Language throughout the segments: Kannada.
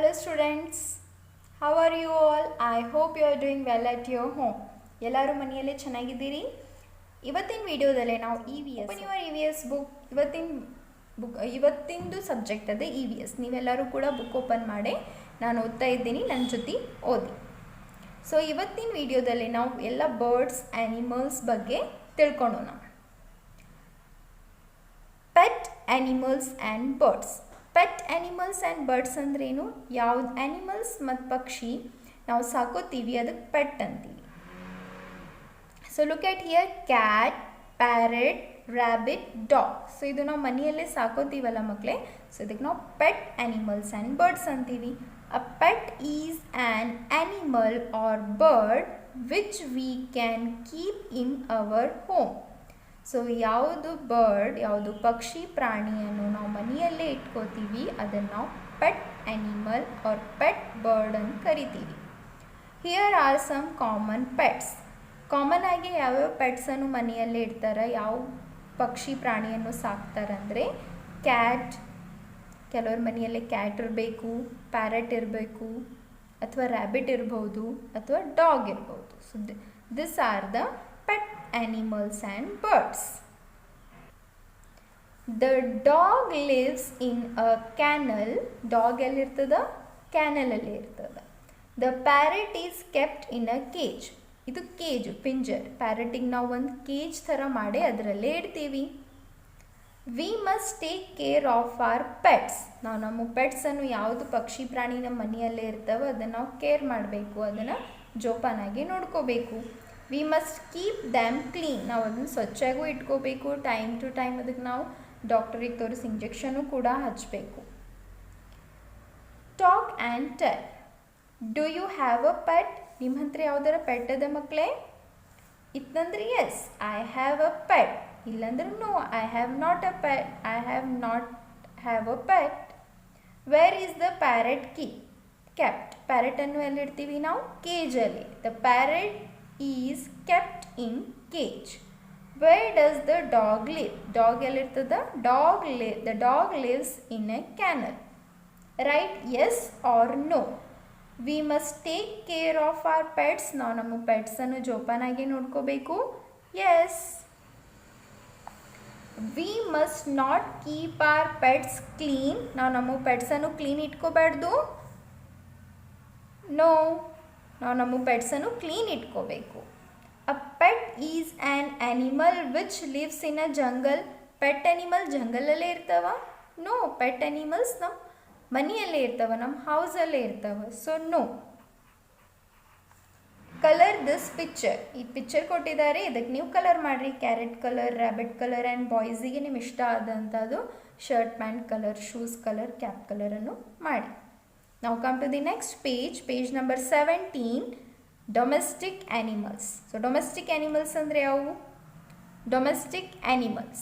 Hello students, how are you all? I hope you are doing well at your home. ಎಲ್ಲರೂ ಮನೆಯಲ್ಲೇ ಚೆನ್ನಾಗಿದ್ದೀರಿ. ಇವತ್ತಿನ ವಿಡಿಯೋದಲ್ಲೇ ನಾವು ಓಪನ್ ಯುವರ್ EVS ಬುಕ್. ಇವತ್ತಿಂದು ಸಬ್ಜೆಕ್ಟ್ ಅದೇ EVS. ನೀವೆಲ್ಲರೂ ಕೂಡ ಬುಕ್ ಓಪನ್ ಮಾಡಿ ನಾನು ಓದ್ತಾ ಇದ್ದೀನಿ, ನನ್ನ ಜೊತೆ ಓದಿ. ಸೊ ಇವತ್ತಿನ ವಿಡಿಯೋದಲ್ಲಿ ನಾವು ಎಲ್ಲ ಬರ್ಡ್ಸ್ ಆ್ಯನಿಮಲ್ಸ್ ಬಗ್ಗೆ ತಿಳ್ಕೊಳ್ಳೋಣ. Pet animals and birds. Pet animals and birds ಅಂದ್ರೇನು? ಯಾವ್ದು ಆ್ಯನಿಮಲ್ಸ್ ಮತ್ತು ಪಕ್ಷಿ ನಾವು ಸಾಕೋತೀವಿ ಅದಕ್ಕೆ ಪೆಟ್ ಅಂತೀವಿ. So look at here, cat, parrot, rabbit, dog. So ಇದು ನಾವು ಮನೆಯಲ್ಲೇ ಸಾಕೋತೀವಲ್ಲ ಮಕ್ಕಳೇ, ಸೊ ಇದಕ್ಕೆ ನಾವು ಪೆಟ್ ಆ್ಯನಿಮಲ್ಸ್ ಆ್ಯಂಡ್ ಬರ್ಡ್ಸ್ ಅಂತೀವಿ. A pet is an animal or bird which we can keep in our home. So ಯಾವುದು ಬರ್ಡ್, ಯಾವುದು ಪಕ್ಷಿ ಪ್ರಾಣಿಯನ್ನು ನಾವು ಮನೆಯಲ್ಲೇ ಇಟ್ಕೋತೀವಿ ಅದನ್ನು ನಾವು pet animal or pet bird ಅಂತ ಕರಿತೀವಿ. Here are some common pets. Common ಆಗಿ ಯಾವ್ಯಾವ ಪೆಟ್ಸನ್ನು ಮನೆಯಲ್ಲೇ ಇಡ್ತಾರೆ, ಯಾವ ಪಕ್ಷಿ ಪ್ರಾಣಿಯನ್ನು ಸಾಕ್ತಾರಂದರೆ ಕ್ಯಾಟ್, ಕೆಲವ್ರ ಮನೆಯಲ್ಲೇ ಕ್ಯಾಟ್ ಇರಬೇಕು, ಪ್ಯಾರೆಟ್ ಇರಬೇಕು, ಅಥವಾ ರ್ಯಾಬಿಟ್ ಇರ್ಬೋದು, ಅಥವಾ ಡಾಗ್ ಇರ್ಬೋದು. So this are the pet animals and birds. The dog lives in a kennel. Dog ಎಲ್ಲಿ ಇರ್ತದ? ಕ್ಯಾನಲ್ ಅಲ್ಲಿ ಇರ್ತದ. The parrot is kept in a cage. ಇದು ಕೇಜ್, ಪಿಂಜರ್. ಪ್ಯಾರೆಟಿಗೆ ನಾವು ಒಂದು ಕೇಜ್ ಥರ ಮಾಡಿ ಅದರಲ್ಲೇ ಇಡ್ತೀವಿ. We must take care of our pets. ನಾವು ನಮ್ಮ ಪೆಟ್ಸನ್ನು ಯಾವುದು ಪಕ್ಷಿ ಪ್ರಾಣಿ ನಮ್ಮ ಮನೆಯಲ್ಲೇ ಇರ್ತವೆ ಅದನ್ನು ನಾವು ಕೇರ್ ಮಾಡಬೇಕು, ಅದನ್ನು ಜೋಪಾನಾಗಿ ನೋಡ್ಕೋಬೇಕು. We must keep damn clean. ನಾವು ಅದನ್ನು ಸ್ವಚ್ಛಾಗೂ ಇಟ್ಕೋಬೇಕು. ಟೈಮ್ ಟು ಟೈಮ್ ಅದಕ್ಕೆ ನಾವು ಡಾಕ್ಟರಿಗೆ ತೋರಿಸಿ ಇಂಜೆಕ್ಷನು ಕೂಡ ಹಚ್ಚಬೇಕು. Talk and tell. Do you have a pet? ನಿಮ್ಮ ಹತ್ರ ಯಾವುದರ ಪೆಟ್ ಅದ ಮಕ್ಕಳೇ? ಇತ್ತಂದ್ರೆ yes, I have a pet. ಇಲ್ಲಂದ್ರೆ no, I have not a pet. I have not have a pet. Where is the parrot kept? ಪ್ಯಾರೆಟನ್ನು ಎಲ್ಲಿಡ್ತೀವಿ ನಾವು? ಕೇಜಲ್ಲಿ. The parrot is kept in cage. Where does the dog live? Dog ಎಲ್ಲಿರ್ತದ? The dog lives in a kennel. Right? Yes or no? We must take care of our pets. ನಾವು ನಮ್ಮ ಪೆಟ್ಸನ್ನು ಜೋಪಾನಾಗಿ ನೋಡ್ಕೋಬೇಕು. Yes. We must not keep our pets clean. ನಾವು ನಮ್ಮ ಪೆಟ್ಸನ್ನು ಕ್ಲೀನ್ ಇಟ್ಕೋಬಾರ್ದು. No. ನಾವು ನಮ್ಮ ಪೆಟ್ಸನ್ನು ಕ್ಲೀನ್ ಇಟ್ಕೋಬೇಕು. A pet is an animal which lives in a jungle. Pet animal ಜಂಗಲಲ್ಲೇ ಇರ್ತಾವ? ನೋ, ಪೆಟ್ ಆ್ಯನಿಮಲ್ಸ್ ನಮ್ಮ ಮನೆಯಲ್ಲೇ ಇರ್ತಾವ, ನಮ್ಮ ಹೌಸಲ್ಲೇ ಇರ್ತಾವ. So no. Colour this picture. ಈ ಪಿಕ್ಚರ್ ಕೊಟ್ಟಿದ್ದಾರೆ, ಇದಕ್ಕೆ ನೀವು ಕಲರ್ ಮಾಡಿರಿ. Carrot colour, rabbit colour and ಬಾಯ್ಸಿಗೆ ನಿಮ್ಗೆ ಇಷ್ಟ ಆದಂಥದ್ದು shirt pant colour, shoes colour, cap ಕಲರನ್ನು ಮಾಡಿ. Now come to the next page, page number 17, domestic animals. So domestic animals andre yavu? Domestic animals.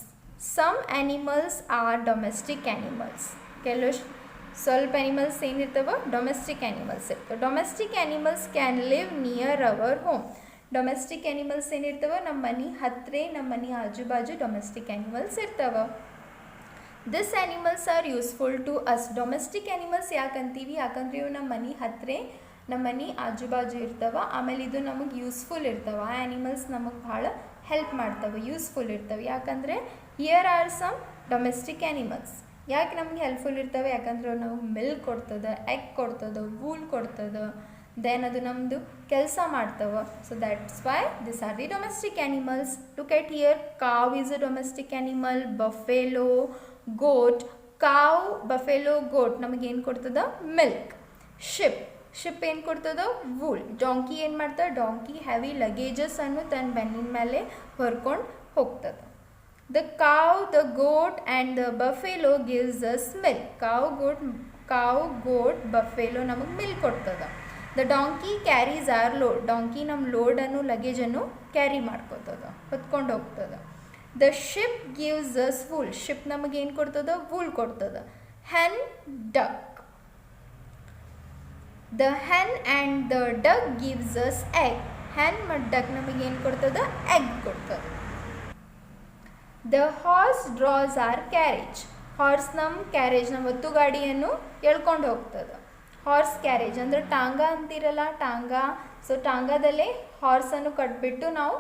Some animals are domestic animals. Kello ಸ್ವಲ್ಪ animals ಏನಿರ್ತವ? Domestic animals ಇರ್ತವೆ. Domestic animals can live near our home. Domestic animals ಏನಿರ್ತವ? ನಮ್ಮ ಮನೆ ಹತ್ರ, ನಮ್ಮ ಮನೆ ಆಜು ಬಾಜು domestic animals ಇರ್ತವ. This animals are useful to us. Domestic animals ಯಾಕಂತೀವಿ? ಯಾಕಂದ್ರೆ ಇವು ನಮ್ಮ ಮನೆ ಹತ್ತಿರ, ನಮ್ಮ ಮನೆ ಆಜು ಬಾಜು ಇರ್ತವೆ. ಆಮೇಲೆ ಇದು ನಮಗೆ ಯೂಸ್ಫುಲ್ ಇರ್ತವೆ. ಆ ಆ್ಯನಿಮಲ್ಸ್ ನಮಗೆ ಭಾಳ ಹೆಲ್ಪ್ ಮಾಡ್ತವೆ, ಯೂಸ್ಫುಲ್ ಇರ್ತವೆ. ಯಾಕಂದರೆ here are some domestic animals. ಯಾಕೆ ನಮಗೆ ಹೆಲ್ಪ್ಫುಲ್ ಇರ್ತವೆ? ಯಾಕಂದ್ರೆ ನಾವು ಮಿಲ್ಕ್ ಕೊಡ್ತದೆ, ಎಗ್ ಕೊಡ್ತದೆ, ವೂಲ್ ಕೊಡ್ತದೆ, ದೆನ್ ಅದು ನಮ್ಮದು ಕೆಲಸ ಮಾಡ್ತವೆ. So that's why this are the domestic animals. Look at here, cow is a domestic animal, buffalo, goat. Cow, buffalo, ಗೋಟ್ ನಮಗೇನು ಕೊಡ್ತದ? ಮಿಲ್ಕ್. ಶಿಪ್ ಏನು ಕೊಡ್ತದ? ವೂಲ್. ಡಾಂಕಿ ಏನು ಮಾಡ್ತದೆ? ಡಾಂಕಿ ಹೆವಿ ಲಗೇಜಸನ್ನು ತನ್ನ ಬೆನ್ನಿನ ಮೇಲೆ ಹೊರ್ಕೊಂಡು ಹೋಗ್ತದೆ. The cow, the goat and the buffalo gives us milk. Cow, goat, buffalo ನಮಗೆ ಮಿಲ್ಕ್ ಕೊಡ್ತದೆ. The donkey carries our load. Donkey ನಮ್ಮ ಲೋಡನ್ನು, ಲಗೇಜನ್ನು ಕ್ಯಾರಿ ಮಾಡ್ಕೋತದ, ಹೊತ್ಕೊಂಡು ಹೋಗ್ತದೆ. The sheep gives us wool. Sheep ನಮಗೇನು ಕೊಡ್ತದ? ವೂಲ್ ಕೊಡ್ತದ. Hen, duck. The hen and the duck gives us egg. Hen ಮತ್ತು ಡಕ್ ನಮಗೇನು ಕೊಡ್ತದ? ಎಗ್ ಕೊಡ್ತದ. The horse draws our carriage. Horse ನಮ್ಮ ಕ್ಯಾರೇಜ್, ನಮ್ಮ ಒತ್ತು ಗಾಡಿಯನ್ನು ಎಳ್ಕೊಂಡು ಹೋಗ್ತದೆ. ಹಾರ್ಸ್ ಕ್ಯಾರೇಜ್ ಅಂದರೆ ಟಾಂಗ ಅಂತಿರಲ್ಲ, ಟಾಂಗ. ಸೊ ಟಾಂಗಾದಲ್ಲೇ ಹಾರ್ಸನ್ನು ಕಟ್ಬಿಟ್ಟು ನಾವು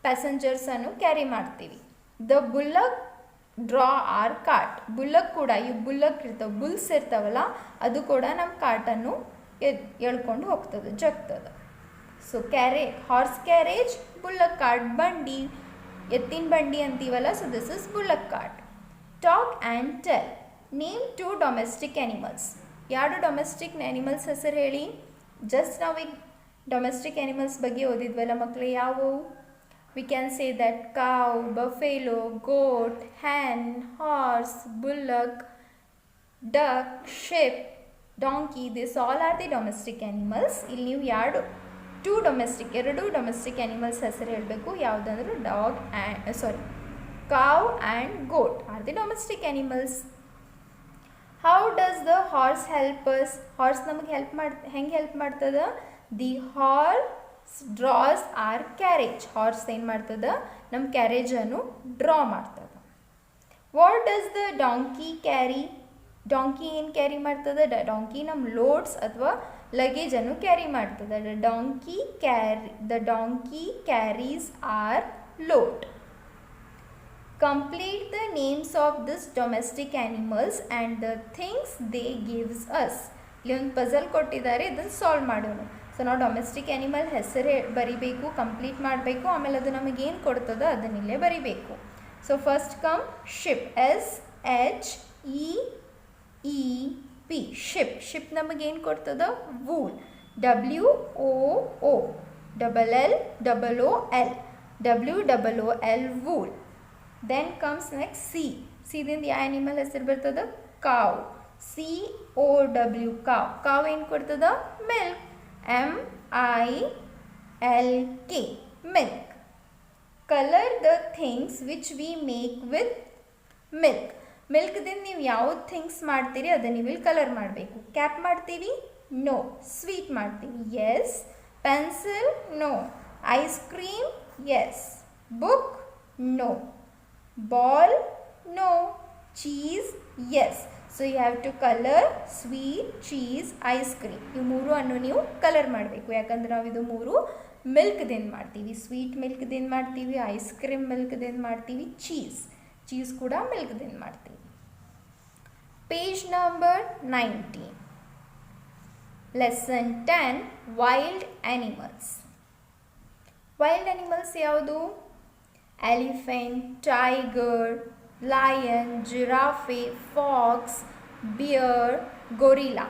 ಪ್ಯಾಸೆಂಜರ್ಸನ್ನು ಕ್ಯಾರಿ ಮಾಡ್ತೀವಿ. The bullock draw our cart. Bullock ಕೂಡ, ಇವು ಬುಲ್ಲಕ್ ಇರ್ತಾವೆ, ಬುಲ್ಸ್ ಇರ್ತಾವಲ್ಲ, ಅದು ಕೂಡ ನಮ್ಮ ಕಾರ್ಟನ್ನು ಎಳ್ಕೊಂಡು ಹೋಗ್ತದೆ, ಜಗ್ತದೆ. So horse carriage, bullock cart, ಬಂಡಿ, ಎತ್ತಿನ ಬಂಡಿ ಅಂತೀವಲ್ಲ, so this is bullock cart. Talk and tell. Name 2 domestic animals. 2 domestic animals ಹೆಸರು ಹೇಳಿ. ಜಸ್ಟ್ ನಾವೀಗ ಡೊಮೆಸ್ಟಿಕ್ ಆ್ಯನಿಮಲ್ಸ್ ಬಗ್ಗೆ ಓದಿದ್ವಲ್ಲ ಮಕ್ಕಳು, ಯಾವುವು? We can say that cow, buffalo, goat, hen, horse, bullock, duck, sheep, donkey. These all are the domestic animals. ಇಲ್ಲಿ ನೀವು ಎರಡು ಡೊಮೆಸ್ಟಿಕ್ ಆ್ಯನಿಮಲ್ಸ್ ಹೆಸರು ಹೇಳಬೇಕು. ಯಾವುದಂದ್ರೆ cow and goat are the domestic animals. How does the horse help us? Horse ನಮಗೆ ಹೆಂಗೆ ಹೆಲ್ಪ್ ಮಾಡ್ತದ? The horse draws our carriage. Horse ಏನು ಮಾಡ್ತದ? ನಮ್ಮ ಕ್ಯಾರೇಜನ್ನು ಡ್ರಾ ಮಾಡ್ತದ. What does the donkey carry? Donkey ಏನು ಕ್ಯಾರಿ ಮಾಡ್ತದ? ಡಾಂಕಿ ನಮ್ಮ ಲೋಡ್ಸ್ ಅಥವಾ ಲಗೇಜನ್ನು ಕ್ಯಾರಿ ಮಾಡ್ತದ. The donkey carries our load. Complete the names of this domestic animals and the things they gives us. ಇಲ್ಲಿ ಒಂದು ಪಜಲ್ ಕೊಟ್ಟಿದ್ದಾರೆ, ಇದನ್ನು ಸಾಲ್ವ್ ಮಾಡೋಣ. ಸೊ ನಾವು ಡೊಮೆಸ್ಟಿಕ್ ಆ್ಯನಿಮಲ್ ಹೆಸರೇ ಬರಿಬೇಕು, ಕಂಪ್ಲೀಟ್ ಮಾಡಬೇಕು, ಆಮೇಲೆ ಅದು ನಮಗೇನು ಕೊಡ್ತದೋ ಅದನ್ನಿಲ್ಲೇ ಬರಿಬೇಕು. So first come sheep, SHEEP, sheep ನಮಗೇನು ಕೊಡ್ತದೋ? Wool, WOOLL, wool. Then comes next ದಿಂದ ಯಾವ ಆ್ಯನಿಮಲ್ ಹೆಸರು ಬರ್ತದ? ಕಾವ್, COW, ಕಾವ್ ಏನು ಕೊಡ್ತದ? Milk, MILK, milk. Colour the things which we make with milk. ಮಿಲ್ಕ್ದಿಂದ ನೀವು ಯಾವ್ದು ಥಿಂಗ್ಸ್ ಮಾಡ್ತೀರಿ ಅದನ್ನು ನೀವು ಇಲ್ಲಿ ಕಲರ್ ಮಾಡಬೇಕು. ಕ್ಯಾಪ್ ಮಾಡ್ತೀವಿ? ನೋ. ಸ್ವೀಟ್ ಮಾಡ್ತೀವಿ? Yes. Pencil? No. Ice cream? Yes. Book? No. Ball? No. Cheese? Yes. So you have to color sweet, cheese, ice cream. ಇವು ಮೂರು ಅನ್ನು ನೀವು ಕಲರ್ ಮಾಡಬೇಕು. ಯಾಕಂದ್ರೆ ನಾವು ಇದು ಮೂರು ಮಿಲ್ಕ್ದಿಂದ ಮಾಡ್ತೀವಿ. ಸ್ವೀಟ್ ಮಿಲ್ಕ್ದಿಂದ ಮಾಡ್ತೀವಿ, ಐಸ್ ಕ್ರೀಮ್ ಮಿಲ್ಕ್ದಿಂದ ಮಾಡ್ತೀವಿ, ಚೀಸ್ ಕೂಡ ಮಿಲ್ಕ್ದಿಂದ ಮಾಡ್ತೀವಿ. Page number 19. Lesson 10, wild animals. Wild animals ಯಾವುದು? Elephant, tiger, lion, giraffe, fox, bear, gorilla.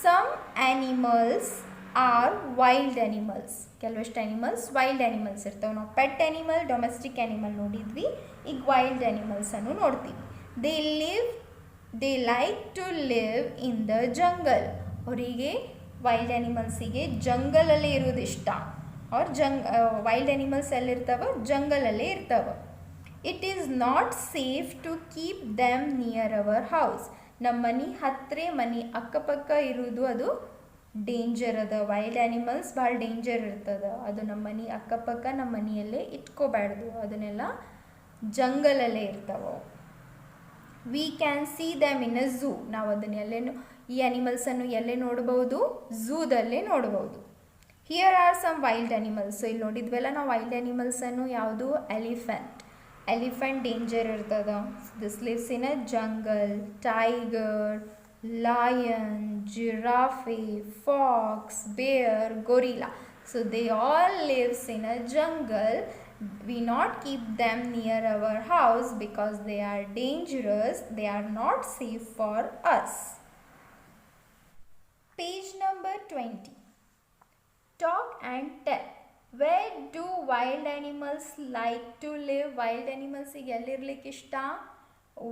Some animals are wild animals. ಕೆಲವಷ್ಟು ಆ್ಯನಿಮಲ್ಸ್ ವೈಲ್ಡ್ ಆ್ಯನಿಮಲ್ಸ್ ಇರ್ತವೆ. ನಾವು ಪೆಟ್ ಆ್ಯನಿಮಲ್, ಡೊಮೆಸ್ಟಿಕ್ ಆ್ಯನಿಮಲ್ ನೋಡಿದ್ವಿ, ಈಗ ವೈಲ್ಡ್ ಆ್ಯನಿಮಲ್ಸನ್ನು ನೋಡ್ತೀವಿ. They like to live in the jungle. ಅವರಿಗೆ ವೈಲ್ಡ್ ಆ್ಯನಿಮಲ್ಸಿಗೆ ಜಂಗಲಲ್ಲೇ ಇರೋದು ಇಷ್ಟ. और ವೈಲ್ಡ್ ಆ್ಯನಿಮಲ್ಸ್ ಎಲ್ಲಿರ್ತಾವೆ? ಜಂಗಲಲ್ಲೇ ಇರ್ತಾವೆ. It is not safe to keep them near our house. ನಮ್ಮ ಮನೆ ಅಕ್ಕಪಕ್ಕ ಇರೋದು ಅದು ಡೇಂಜರ್ ಅದ. ವೈಲ್ಡ್ ಆ್ಯನಿಮಲ್ಸ್ ಭಾಳ ಡೇಂಜರ್ ಇರ್ತದೆ. ಅದು ನಮ್ಮ ಅಕ್ಕಪಕ್ಕ ನಮ್ಮ ಮನೆಯಲ್ಲೇ ಇಟ್ಕೋಬಾರ್ದು, ಅದನ್ನೆಲ್ಲ ಜಂಗಲಲ್ಲೇ ಇರ್ತಾವೆ. We can see them in a zoo. ನಾವು ಅದನ್ನೆಲ್ಲೇನು ಈ ಆ್ಯನಿಮಲ್ಸನ್ನು ಎಲ್ಲೇ ನೋಡ್ಬೋದು? ಝೂದಲ್ಲೇ ನೋಡ್ಬೋದು. Here are some wild animals. So ಇಲ್ಲಿ ನೋಡಿದ್ವಲ್ಲ ನಾವು ವೈಲ್ಡ್ ಆ್ಯನಿಮಲ್ಸನ್ನು. ಯಾವುದು? ಎಲಿಫೆಂಟ್ ಡೇಂಜರ್ ಇರ್ತದ. This lives in a jungle. Tiger, lion, giraffe, fox, bear, gorilla. So they all lives in a jungle. We not keep them near our house because they are dangerous. They are not safe for us. Page number 20. Talk and tell. Where do wild animals like to live? Wild animals ಎಲ್ಲಿರ್ಲಿಕ್ಕೆ ಇಷ್ಟ?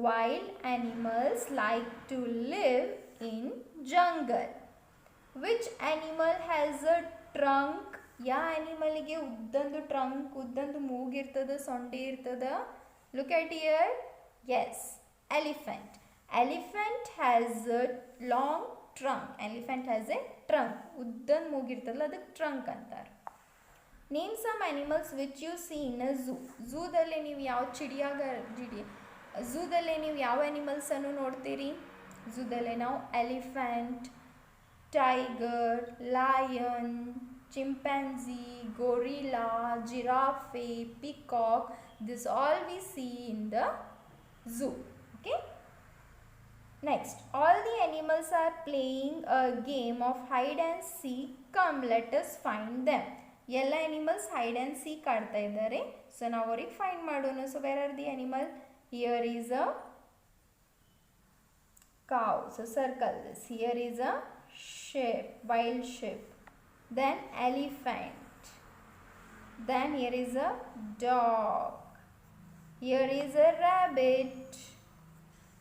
Wild animals like to live in jungle. Which animal has a trunk? ಯಾವ ಆ್ಯನಿಮಲಿಗೆ ಉದ್ದಂದು ಟ್ರಂಕ್, ಉದ್ದಂದು ಮೂಗಿರ್ತದ, ಸೊಂಡಿ ಇರ್ತದ? Look at here. Yes, elephant. Elephant has a long trunk. Elephant has a trunk. ಉದ್ದಂದು ಮೂಗಿರ್ತದಲ್ಲ, ಅದಕ್ಕೆ ಟ್ರಂಕ್ ಅಂತಾರೆ. Name some animals which you see in a zoo. ಝೂದಲ್ಲಿ ನೀವು ಯಾವ ಝೂದಲ್ಲಿ ನೀವು ಯಾವ ಆ್ಯನಿಮಲ್ಸನ್ನು ನೋಡ್ತೀರಿ? ಝೂದಲ್ಲಿ ನಾವು elephant, tiger, lion, chimpanzee, gorilla, giraffe, peacock. This all we see in the zoo. Okay. Next, all the animals are playing a game of hide and seek. Come, let us find them. ಎಲ್ಲ animals hide and seek ಆಡ್ತಾ ಇದ್ದಾರೆ. ಸೊ ನಾವು ಅವ್ರಿಗೆ ಫೈಂಡ್ ಮಾಡೋಣ. So where are the animal? Here is a cow. So circle this. Here is a sheep, wild sheep. Then elephant. Then here is a dog. Here is a rabbit.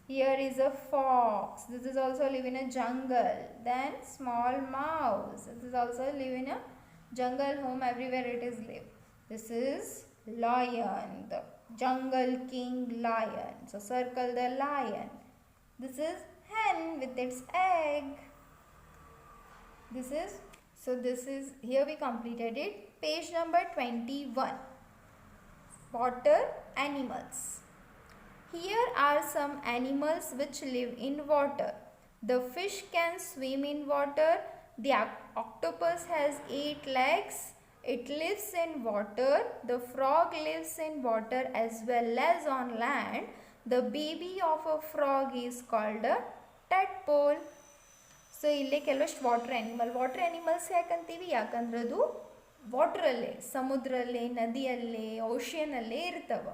Here is a fox. This is also live in a jungle. Then small mouse. This is also live in a jungle home. Everywhere it is live. This is lion, the jungle king lion. So circle the lion. This is hen with its egg. This is here we completed it. Page number 21. Water animals. Here are some animals which live in water. The fish can swim in water. The octopus has 8 legs. It lives in water. The frog lives in water as well as on land. The baby of a frog is called a tadpole. So ಇಲ್ಲೇ ಕೆಲವಷ್ಟು ವಾಟರ್ ಆ್ಯನಿಮಲ್ಸ್ ಯಾಕಂತೀವಿ? ಯಾಕಂದ್ರೆ ಅದು ವಾಟ್ರಲ್ಲೇ, ಸಮುದ್ರಲ್ಲೇ, ನದಿಯಲ್ಲೇ, ಓಷಿಯನಲ್ಲೇ ಇರ್ತವೆ.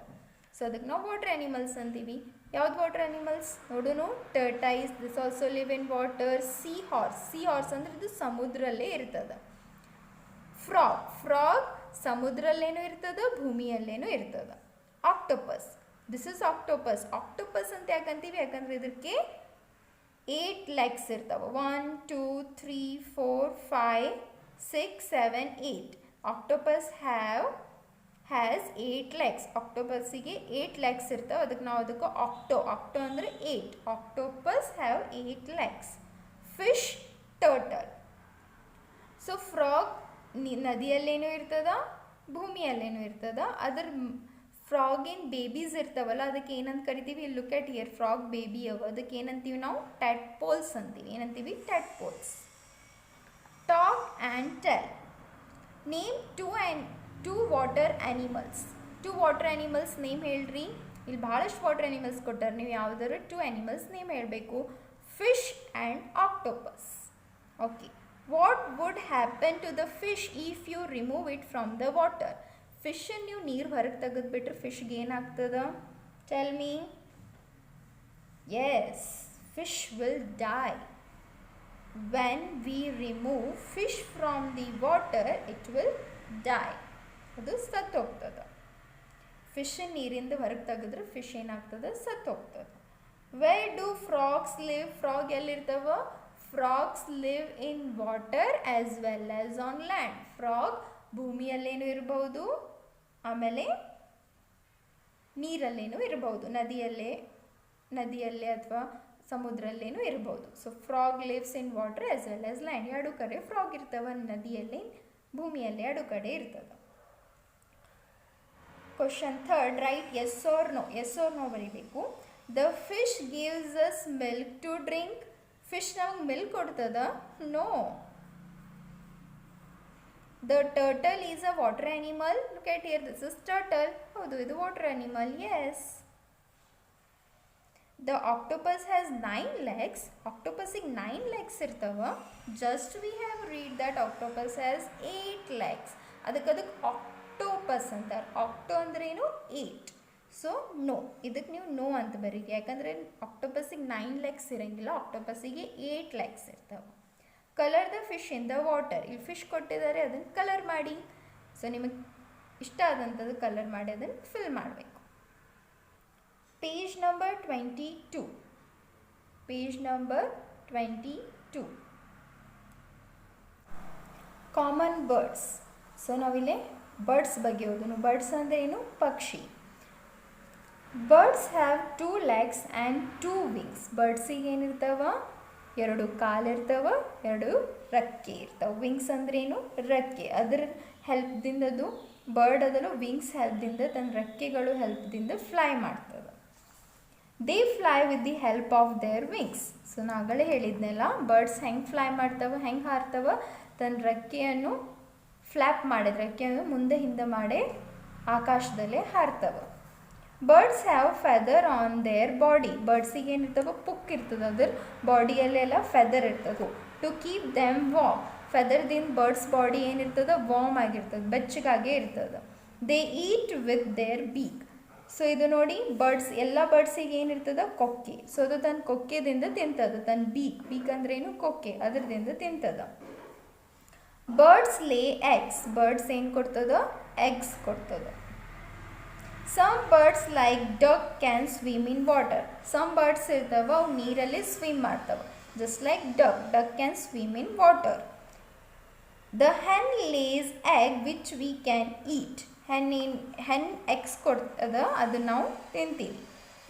ಸೊ ಅದಕ್ಕೆ ನಾವು ವಾಟರ್ ಆ್ಯನಿಮಲ್ಸ್ ಅಂತೀವಿ. ಯಾವ್ದು ವಾಟರ್ ಆ್ಯನಿಮಲ್ಸ್ ನೋಡೋಣ? Tortoise, this also live in water. Sea horse ಅಂದರೆ ಇದು ಸಮುದ್ರಲ್ಲೇ ಇರ್ತದೆ. ಫ್ರಾಗ್ ಸಮುದ್ರಲ್ಲೇನೂ ಇರ್ತದೆ, ಭೂಮಿಯಲ್ಲೇನೂ ಇರ್ತದೆ. ಆಕ್ಟೋಪಸ್, ದಿಸ್ ಇಸ್ ಆಕ್ಟೋಪಸ್ ಅಂತ ಯಾಕಂತೀವಿ? ಯಾಕಂದ್ರೆ ಇದಕ್ಕೆ 8 legs ಇರ್ತವೆ. 1 2 3 4 5 6 7 8. Octopus has 8 legs. ಆಕ್ಟೋಪಸ್ಸಿಗೆ 8 legs ಇರ್ತವೆ. ಅದಕ್ಕೆ ನಾವು ಅದಕ್ಕೆ ಆಕ್ಟೋ ಅಂದರೆ 8. Octopus have 8 legs. Fish, turtle. So frog ನದಿಯಲ್ಲೇನೂ ಇರ್ತದ, ಭೂಮಿಯಲ್ಲೇನೂ ಇರ್ತದ. ಅದ್ರ ಫ್ರಾಗಿನ್ ಬೇಬೀಸ್ ಇರ್ತಾವಲ್ಲ, ಅದಕ್ಕೆ ಏನಂತ ಕರಿತೀವಿ? Look at here, frog baby ಅವ, ಅದಕ್ಕೆ ಏನಂತೀವಿ ನಾವು? ಟ್ಯಾಡ್ಪೋಲ್ಸ್ ಅಂತೀವಿ. ಏನಂತೀವಿ? Tadpoles. Talk and tell. Name two water animals. Water animals name ಹೇಳ್ರಿ. ಇಲ್ಲಿ ಭಾಳಷ್ಟು ವಾಟರ್ ಆ್ಯನಿಮಲ್ಸ್ ಕೊಟ್ಟಾರೆ, ನೀವು ಯಾವುದಾದ್ರು 2 ಆ್ಯನಿಮಲ್ಸ್ ನೇಮ್ ಹೇಳಬೇಕು. Fish and octopus. Okay. What would happen to the fish if you remove it from the water? ಫಿಶನ್ನು ನೀವು ನೀರು ಹೊರಗೆ ತೆಗೆದುಬಿಟ್ರೆ ಫಿಶ್ಗೆ ಏನಾಗ್ತದ? Tell me. Yes, fish will die. When we remove fish from the water it will die. ಅದು ಸತ್ತೋಗ್ತದೆ. ಫಿಶನ್ನು ನೀರಿಂದ ಹೊರಗೆ ತೆಗೆದ್ರೆ ಫಿಶ್ ಏನಾಗ್ತದೆ? ಸತ್ತೋಗ್ತದೆ. Where do frogs live? Frog ಎಲ್ಲಿರ್ತಾವ? Frogs live in water as well as on land. Frog ಭೂಮಿಯಲ್ಲೇನೂ ಇರಬಹುದು, ಆಮೇಲೆ ನೀರಲ್ಲೇನೂ ಇರಬಹುದು, ನದಿಯಲ್ಲೇ ಅಥವಾ ಸಮುದ್ರಲ್ಲೇನೂ ಇರಬಹುದು. So frog lives in water as well as land. ಎರಡು ಕಡೆ ಫ್ರಾಗ್ ಇರ್ತವೆ, ನದಿಯಲ್ಲಿ, ಭೂಮಿಯಲ್ಲಿ, ಎರಡು ಕಡೆ ಇರ್ತದೆ. Question 3, write yes or no. Yes or no ಬರೀಬೇಕು. The fish gives us milk to drink. Fish ನಮಗೆ ಮಿಲ್ಕ್ ಕೊಡ್ತದ? No. The turtle is a water animal. Look at here, this is turtle. ಹೌದು, ಇದು water animal. Yes. The octopus has 9 legs. Octopusಗೆ 9 legs ಇರ್ತವ. Just we have read that octopus has 8 legs. ಅದಕ್ಕೆ ಆಕ್ಟೋಪಸ್ ಅಂತಾರೆ. ಆಕ್ಟೋ ಅಂದ್ರೆ ಏನು? 8. ಸೊ ನೋ, ಇದಕ್ಕೆ ನೀವು ನೋ ಅಂತ ಬರೀರಿ. ಯಾಕಂದರೆ ಆಕ್ಟೋಪಸ್ಸಿಗೆ 9 legs ಇರೋಂಗಿಲ್ಲ, ಆಕ್ಟೋಪಸ್ಸಿಗೆ 8 legs ಇರ್ತವೆ. Colour the fish in the water. ಇಲ್ಲಿ ಫಿಶ್ ಕೊಟ್ಟಿದ್ದಾರೆ, ಅದನ್ನು ಕಲರ್ ಮಾಡಿ. ಸೊ ನಿಮಗೆ ಇಷ್ಟ ಆದಂಥದ್ದು ಕಲರ್ ಮಾಡಿ ಅದನ್ನು ಫಿಲ್ ಮಾಡಬೇಕು. Page number 22. Page number 22. Common birds. So ನಾವಿಲ್ಲಿ ಬರ್ಡ್ಸ್ ಬಗ್ಗೆ ಓದೋಣ. ಬರ್ಡ್ಸ್ ಅಂದರೆ ಏನು? ಪಕ್ಷಿ. Birds have 2 legs and 2 wings. ಬರ್ಡ್ಸಿಗೆ ಏನಿರ್ತಾವ? 2 ಕಾಲಿರ್ತವೆ, 2 ರೆಕ್ಕೆ ಇರ್ತವೆ. ವಿಂಗ್ಸ್ ಅಂದ್ರೇನು? ರೆಕ್ಕೆ. ಅದರ ಹೆಲ್ಪ್ದಿಂದ ಅದು ಬರ್ಡ್ ಅದಲು ವಿಂಗ್ಸ್ ಹೆಲ್ಪ್ದಿಂದ, ತನ್ನ ರೆಕ್ಕೆಗಳು ಹೆಲ್ಪ್ದಿಂದ ಫ್ಲೈ ಮಾಡ್ತದೆ. They fly with the help of their wings. So ನಾ ಆಗಲೇ ಹೇಳಿದ್ನಲ್ಲ, ಬರ್ಡ್ಸ್ ಹೆಂಗೆ ಫ್ಲೈ ಮಾಡ್ತವೆ, ಹೆಂಗೆ ಹಾರ್ತವೆ, ತನ್ನ ರೆಕ್ಕೆಯನ್ನು ಫ್ಲ್ಯಾಪ್ ಮಾಡಿದ ರೆಕ್ಕೆಯನ್ನು ಮುಂದೆ ಹಿಂದೆ ಮಾಡಿ ಆಕಾಶದಲ್ಲೇ ಹಾರ್ತವೆ. Birds have feather on their body. ಬರ್ಡ್ಸಿಗೆ ಏನಿರ್ತವೆ, ಪುಕ್ ಇರ್ತದೆ, ಅದ್ರ ಬಾಡಿಯಲ್ಲೆಲ್ಲ ಫೆದರ್ ಇರ್ತದೆ. To keep them warm. ಫೆದರ್ದಿಂದ ಬರ್ಡ್ಸ್ ಬಾಡಿ ಏನಿರ್ತದೆ, ವಾರ್ಮ್ ಆಗಿರ್ತದೆ, ಬೆಚ್ಚಗಾಗೇ ಇರ್ತದೆ. They eat with their beak. So ಇದು ನೋಡಿ, ಬರ್ಡ್ಸ್ ಎಲ್ಲ ಬರ್ಡ್ಸಿಗೆ ಏನಿರ್ತದೆ, ಕೊಕ್ಕೆ. ಸೊ ಅದು ತನ್ನ ಕೊಕ್ಕೆದಿಂದ ತಿಂತದೆ, ತನ್ನ ಬೀಕ್ ಅಂದ್ರೇನು, ಕೊಕ್ಕೆ, ಅದರದಿಂದ ತಿಂತದ. Birds lay eggs. ಬರ್ಡ್ಸ್ ಏನು ಕೊಡ್ತದ, ಎಗ್ಸ್ ಕೊಡ್ತದ. Some birds like duck can swim in water. Some birds ಇರ್ತಾವ, ಅವು ನೀರಲ್ಲಿ ಸ್ವಿಮ್ ಮಾಡ್ತವೆ. Just like duck can swim in water. The hen lays egg which we can eat. Hen eggs ಕೊಡ್ತದ, ಅದನ್ನು ನಾವು ತಿಂತೀವಿ.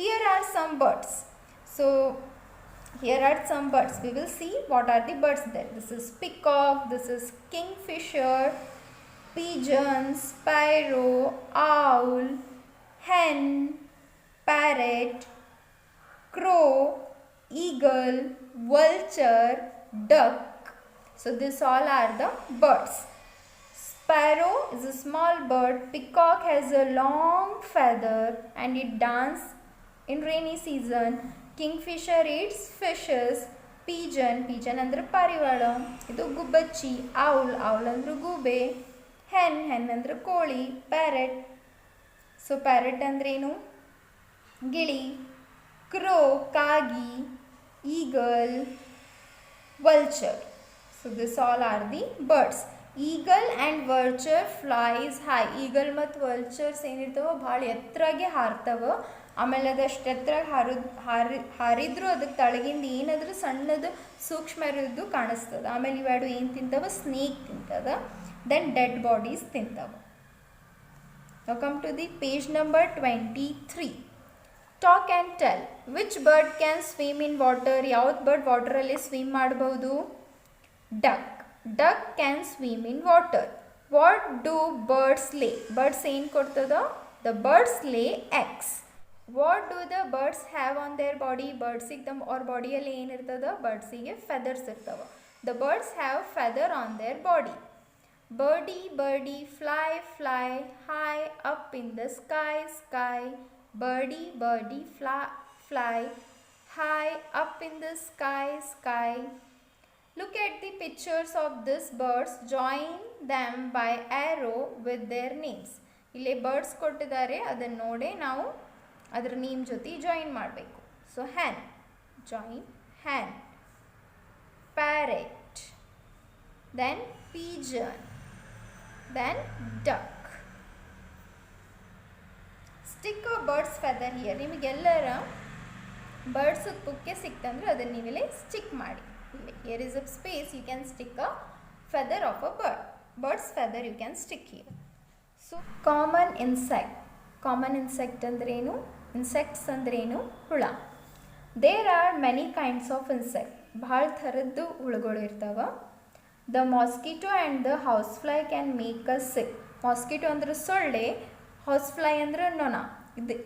Here are some birds. So here are some birds. We will see what are the birds there. This is peacock, this is kingfisher, pigeon, sparrow, owl, hen, parrot, crow, eagle, vulture, duck. So this all are the birds. Sparrow is a small bird. Peacock has a long feather and it dances in rainy season. Kingfisher eats fishes. Pigeon ಅಂದ್ರೆ ಪಾರಿವಾಳ, ಇದು ಗುಬ್ಬಚ್ಚಿ. owl ಅಂದ್ರೆ ಗೂಬೆ. hen ಅಂದ್ರೆ ಕೋಳಿ. ಸೊ ಪ್ಯಾರೆಟ್ ಅಂದ್ರೇನು, ಗಿಳಿ. crow ಕಾಗಿ. eagle, vulture. So this all are the birds. Eagle and vulture flies high. Eagle ಮತ್ತು vultures ಏನಿರ್ತವೆ, ಭಾಳ ಎತ್ತರಾಗೆ ಹಾರ್ತವೆ. ಆಮೇಲೆ ಅದಷ್ಟು ಎತ್ತರ ಹಾರಿದ್ರು ಅದಕ್ಕೆ ತಳಗಿಂದ ಏನಾದರೂ ಸಣ್ಣದು ಸೂಕ್ಷ್ಮ ಇರೋದು ಕಾಣಿಸ್ತದೆ. ಆಮೇಲೆ ಇವೆರಡು ಏನು ತಿಂತವೆ, ಸ್ನೇಕ್ ತಿಂತದ. ದೆನ್ ಡೆಡ್ ಬಾಡೀಸ್ ತಿಂತವೆ. Now come to the page number 23. Talk and tell. Which bird can swim in water? ಯಾವ್ದು ಬರ್ಡ್ ವಾಟರಲ್ಲಿ ಸ್ವಿಮ್ ಮಾಡಬಹುದು? Duck can swim in water. What do birds lay? Birds ಏನು ಕೊಡ್ತದ? The birds lay eggs. What do the birds have on their body? ಬರ್ಡ್ಸಿಗೆ ತಮ್ಮ ಅವ್ರ ಬಾಡಿಯಲ್ಲಿ ಏನಿರ್ತದ? ಬರ್ಡ್ಸಿಗೆ ಫೆದರ್ಸ್ ಇರ್ತವೆ. The birds have feather on their body. Birdie, fly high up in the sky. Birdie, fly high up in the sky. Look at the pictures of these birds. Join them by arrow with their names. ಇಲ್ಲಿ ಬರ್ಡ್ಸ್ ಕೊಟ್ಟಿದ್ದಾರೆ, ಅದನ್ನು ನೋಡಿ ನಾವು ಅದರ ನೇಮ್ ಜೊತೆ ಜಾಯಿನ್ ಮಾಡಬೇಕು. So hen, join hen. parrot, then pigeon, then duck. Stick a bird's feather here. ನಿಮಗೆಲ್ಲರ ಬರ್ಡ್ಸ್ ಪುಕ್ಕೆ ಸಿಕ್ತಂದ್ರೆ ಅದನ್ನು ನೀವಿಲ್ಲಿ ಸ್ಟಿಕ್ ಮಾಡಿ. Here is a space, you can stick a feather of a bird. Bird's feather you can stick here. So common insect ಅಂದ್ರೇನು? ಇನ್ಸೆಕ್ಟ್ಸ್ ಅಂದ್ರೇನು? ಹುಳ. There are many kinds of insect. ಭಾಳ ಥರದ್ದು ಹುಳುಗಳು ಇರ್ತಾವ. The mosquito and the housefly can make us sick. Mosquito ಅಂದ್ರೆ ಸೊಳ್ಳೆ, housefly ಅಂದ್ರೆ ನೊಣ.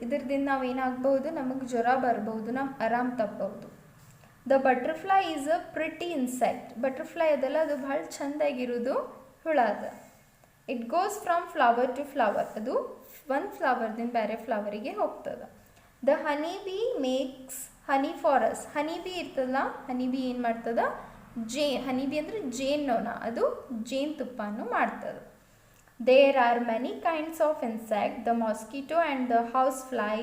ಇದರಿಂದ ನಾವು ಏನಾಗಬಹುದು, ನಮಗೆ ಜ್ವರ ಬರ್ಬೋದು, ನಾವು ಆರಾಮ್ ತಪ್ಪಬಹುದು. The butterfly is a pretty insect. Butterfly ಅದಲ್ಲ, ಅದು ಭಾಳ ಚೆಂದಾಗಿರೋದು ಹುಳ ಅದ. It goes from flower to flower. ಅದು ಒಂದು ಫ್ಲವರ್ದಿಂದ ಬೇರೆ ಫ್ಲವರಿಗೆ ಹೋಗ್ತದೆ. The honeybee makes honey for us. honeybee ಇರ್ತದಲ್ಲ, honeybee ಏನು ಮಾಡ್ತದ? honeybee ಅಂದರೆ ಜೇನ್ನೊಣ, ಅದು ಜೇನುತುಪ್ಪನ್ನು ಮಾಡ್ತದೆ. There are many kinds of insect. The mosquito and the housefly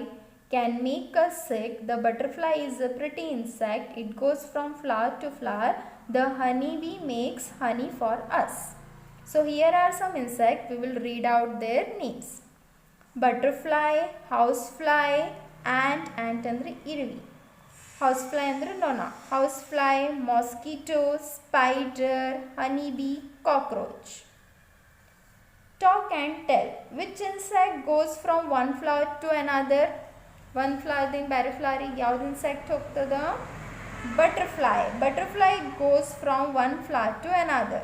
can make us sick. The butterfly is a pretty insect. It goes from flower to flower. The honeybee makes honey for us. So here are some insects. We will read out their names. Butterfly, housefly, ant andre irvi. Housefly andre nona. Housefly, mosquito, spider, honeybee, cockroach. Talk and tell. Which insect goes from one flower to another? One flower din bare flower ige yav insect hogtada? Butterfly goes from one flower to another.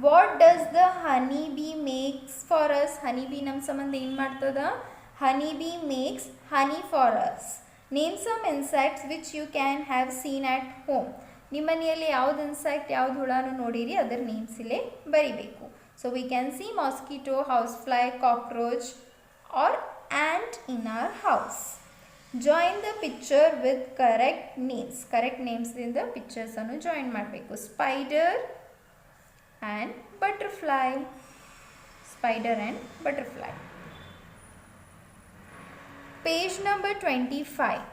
What does the honeybee makes for us? Honeybee nam sambandha ಏನು ಮಾಡ್ತದ? Honeybee makes honey for us. Name some insects which you can have seen at home. ನಿಮ್ಮ ಮನೆಯಲ್ಲಿ ಯಾವ್ದು ಇನ್ಸೆಕ್ಟ್ ಯಾವ್ದು ಹುಳಾನು ನೋಡಿರಿ ಅದರ ನೇಮ್ಸ್ ಇಲ್ಲೇ ಬರಿಬೇಕು. So we can see mosquito, house fly, cockroach or ant in our house. Join the picture with correct names. Correct ನೇಮ್ಸ್ದಿಂದ ಪಿಕ್ಚರ್ಸನ್ನು ಜಾಯಿನ್ ಮಾಡಬೇಕು. Spider and butterfly. Spider and butterfly. Page number 25.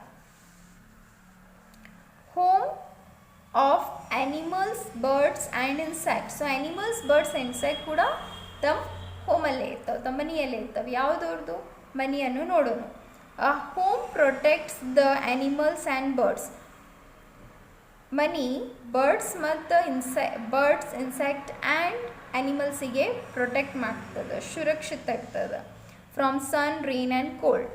Home of animals, birds and insects. So animals, birds, insect ಕೂಡ ತಮ್ಮ ಹೋಮಲ್ಲೇ ಇರ್ತವೆ, ತಮ್ಮ ಮನೆಯಲ್ಲೇ ಇರ್ತವೆ. ಯಾವುದವ್ರದ್ದು ಮನೆಯನ್ನು ನೋಡೋಣ. A home protects the animals and birds. ಮನಿ ಬರ್ಡ್ಸ್ ಮತ್ತು ಇನ್ಸೆಕ್ಟ್ ಆ್ಯಂಡ್ ಆ್ಯನಿಮಲ್ಸಿಗೆ ಪ್ರೊಟೆಕ್ಟ್ ಮಾಡ್ತದೆ, ಸುರಕ್ಷಿತ ಆಗ್ತದೆ. From sun, rain and cold.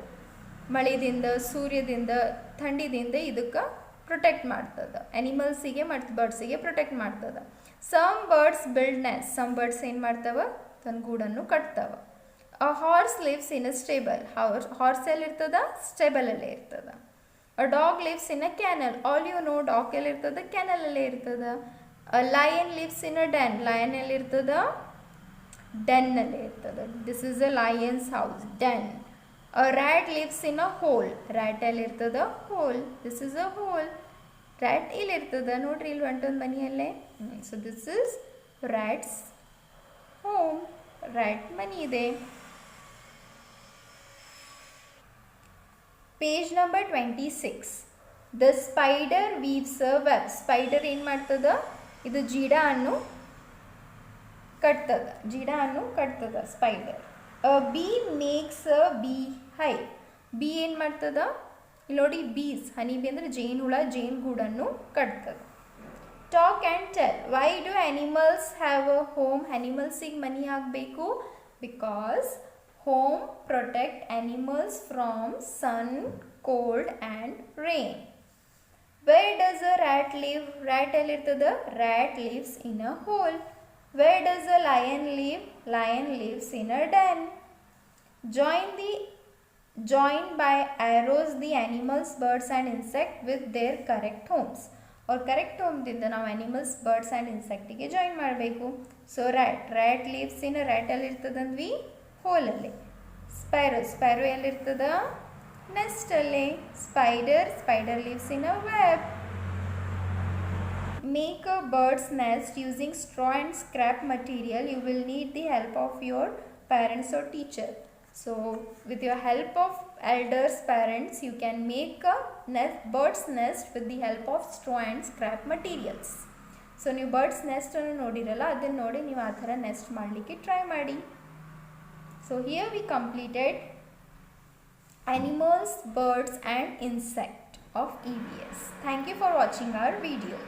ಮಳೆದಿಂದ, ಸೂರ್ಯದಿಂದ, ಥಂಡಿದಿಂದ ಇದಕ್ಕೆ ಪ್ರೊಟೆಕ್ಟ್ ಮಾಡ್ತದೆ. ಆ್ಯನಿಮಲ್ಸಿಗೆ ಮತ್ತು ಬರ್ಡ್ಸಿಗೆ ಪ್ರೊಟೆಕ್ಟ್ ಮಾಡ್ತದೆ. Some birds build nest. Some birds ಏನು ಮಾಡ್ತವೆ, ತನ್ನ ಗೂಡನ್ನು ಕಟ್ತವೆ. A horse lives in a stable. Horse ಎಲ್ಲಿರ್ತದೆ, ಸ್ಟೇಬಲಲ್ಲೇ ಇರ್ತದೆ. A dog lives in a kennel. All you know dog ಎಲ್ಲಿರ್ತದೆ, ಕ್ಯಾನಲಲ್ಲೇ ಇರ್ತದೆ. A lion lives in a Den. Lion ಎಲ್ಲಿರ್ತದೆ, ಡೆನ್ನಲ್ಲೇ ಇರ್ತದೆ. This is a lion's house, den. A rat lives in a hole. rat ಎಲ್ಲಿರ್ತದೆ, hole. This is a hole. Rat ಇಲ್ಲಿರ್ತದೆ ನೋಡ್ರಿ, ಇಲ್ಲಿ ಹೊಂಟೊಂದು ಮನೆಯಲ್ಲೇ. So this is rat's home. Rat ಮನಿ ಇದೆ. Page number 26. The spider weaves a web. Spider ಏನು ಮಾಡ್ತದ, ಇದು ಜೀಡಾನ್ನು ಕಟ್ತದ spider. A bee makes a bee hive. Bee ಏನು ಮಾಡ್ತದ, ಇಲ್ಲಿ ನೋಡಿ ಬೀಸ್, ಹನಿ ಬಿ ಅಂದರೆ ಜೇನು ಹುಳ, ಜೇನು ಗೂಡನ್ನು ಕಟ್ತದೆ. Talk and tell. Why do animals have a home. ಆ್ಯನಿಮಲ್ಸಿಗೆ ಮನಿ ಆಗಬೇಕು because home protect animals from sun, cold and rain. Where does a rat live. Rat ಎಲ್ಲಿರ್ತದೆ, rat lives in a hole. Where does a lion live? Lion lives in a den. Join by arrows the animals, birds and insect with their correct homes. और correct home ದಿಂದ ನಾವು animals, birds and insect ಗೆ ಜಾಯಿನ್ ಮಾಡಬೇಕು. So rat lives in a rat ಎಲ್ಲಿರ್ತದಂದ್ವಿ, ಹೋಲಲ್ಲಿ. ಸ್ಪೈರೋ ಎಲ್ಲಿರ್ತದ, ನೆಸ್ಟ್ ಅಲ್ಲಿ. Spider lives in a web. Make a bird's nest using straw and scrap material. You will need the help of your parents or teacher. So with your help of elders, parents, you can make a bird's nest with the help of straw and scrap materials. So ನೀವು ಬರ್ಡ್ಸ್ ನೆಸ್ಟನ್ನು ನೋಡಿರಲ್ಲ, ಅದನ್ನು ನೋಡಿ ನೀವು ಆ ಥರ ನೆಸ್ಟ್ ಮಾಡಲಿಕ್ಕೆ ಟ್ರೈ ಮಾಡಿ. So here we completed animals, birds and insect of EVS. Thank you for watching our video.